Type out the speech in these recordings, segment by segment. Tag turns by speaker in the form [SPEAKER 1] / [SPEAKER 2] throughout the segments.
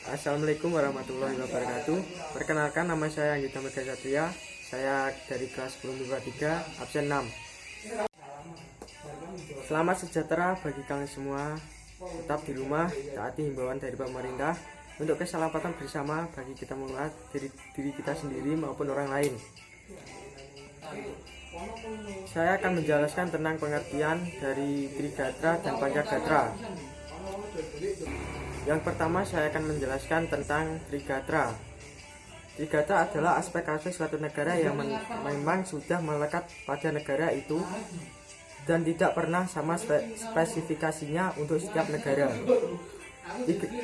[SPEAKER 1] Assalamualaikum warahmatullahi wabarakatuh. Perkenalkan, nama saya Anggita Mega Satria. Saya dari kelas 10 3, absen 6. Selamat sejahtera bagi kalian semua. Tetap di rumah, taati himbauan dari pemerintah untuk keselamatan bersama bagi kita menguat diri kita sendiri maupun orang lain. Saya akan menjelaskan tentang pengertian dari Trigatra dan Pancagatra. Yang pertama, saya akan menjelaskan tentang Trigatra. Trigatra adalah aspek-aspek suatu negara yang memang sudah melekat pada negara itu dan tidak pernah sama spesifikasinya untuk setiap negara.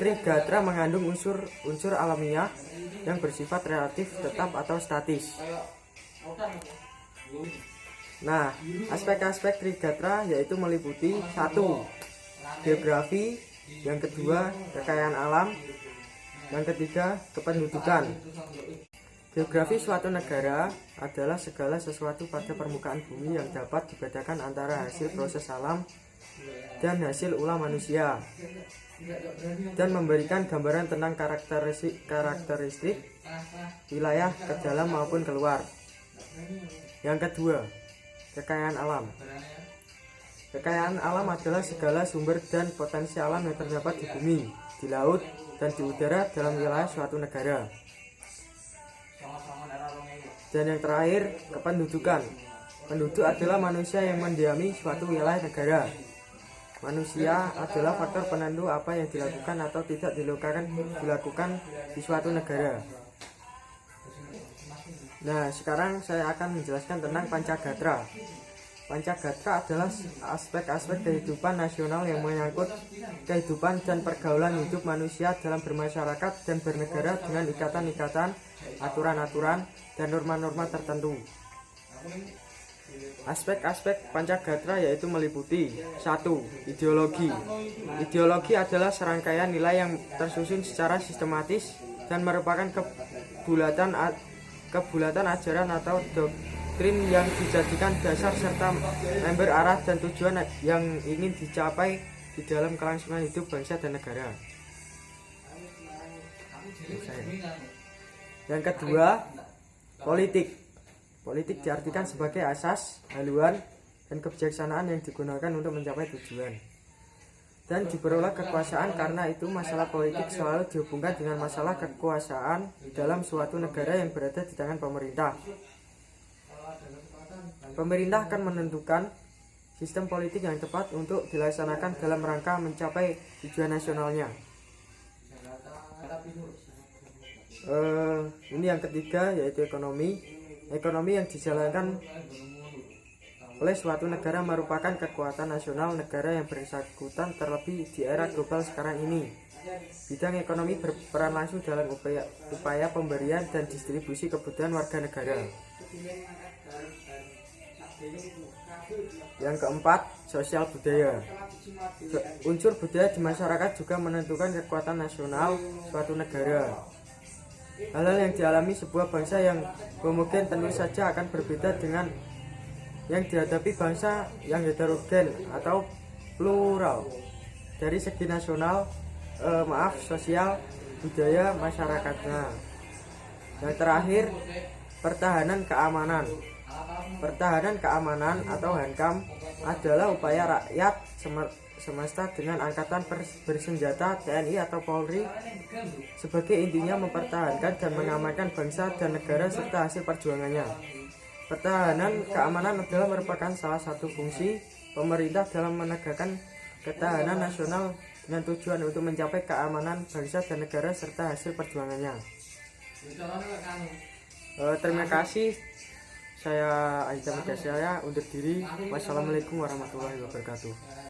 [SPEAKER 1] Trigatra mengandung unsur alamiah yang bersifat relatif, tetap atau statis. Nah, aspek-aspek Trigatra yaitu meliputi 1. Geografi, yang kedua kekayaan alam, yang ketiga kependudukan. Geografi suatu negara adalah segala sesuatu pada permukaan bumi yang dapat dibedakan antara hasil proses alam dan hasil ulah manusia, dan memberikan gambaran tentang karakteristik wilayah ke dalam maupun keluar. Yang kedua, kekayaan alam. Kekayaan alam adalah segala sumber dan potensi alam yang terdapat di bumi, di laut, dan di udara dalam wilayah suatu negara. Dan yang terakhir, kependudukan. Penduduk adalah manusia yang mendiami suatu wilayah negara. Manusia adalah faktor penentu apa yang dilakukan atau tidak dilakukan di suatu negara. Nah, sekarang saya akan menjelaskan tentang Pancagatra. Pancagatra adalah aspek-aspek kehidupan nasional yang menyangkut kehidupan dan pergaulan hidup manusia dalam bermasyarakat dan bernegara dengan ikatan-ikatan, aturan-aturan, dan norma-norma tertentu. Aspek-aspek Pancagatra yaitu meliputi 1. Ideologi. Ideologi adalah serangkaian nilai yang tersusun secara sistematis dan merupakan kebulatan ajaran atau doktrin yang dijadikan dasar serta member arah dan tujuan yang ingin dicapai di dalam kelangsungan hidup bangsa dan negara. Yang kedua, politik. Politik diartikan sebagai asas, haluan, dan kebijaksanaan yang digunakan untuk mencapai tujuan dan diperoleh kekuasaan. Karena itu masalah politik selalu dihubungkan dengan masalah kekuasaan dalam suatu negara yang berada di tangan pemerintah. Pemerintah akan menentukan sistem politik yang tepat untuk dilaksanakan dalam rangka mencapai tujuan nasionalnya. Ini yang ketiga, yaitu ekonomi. Ekonomi yang dijalankan oleh suatu negara merupakan kekuatan nasional negara yang bersangkutan, terlebih di era global sekarang ini. Bidang ekonomi berperan langsung dalam upaya pemberian dan distribusi kebutuhan warga negara. Yang keempat, sosial budaya. Unsur budaya di masyarakat juga menentukan kekuatan nasional suatu negara. Hal-hal yang dialami sebuah bangsa yang homogen tentu saja akan berbeda dengan yang dihadapi bangsa yang heterogen atau plural dari segi sosial, budaya masyarakatnya. Yang terakhir, pertahanan keamanan. Pertahanan keamanan atau HANKAM adalah upaya rakyat semesta dengan angkatan bersenjata TNI atau Polri sebagai intinya mempertahankan dan mengamankan bangsa dan negara serta hasil perjuangannya. Pertahanan keamanan adalah merupakan salah satu fungsi pemerintah dalam menegakkan ketahanan nasional dengan tujuan untuk mencapai keamanan bangsa dan negara serta hasil perjuangannya. Terima kasih. Saya Anggita Mega Satria undur diri. Wassalamualaikum warahmatullahi wabarakatuh.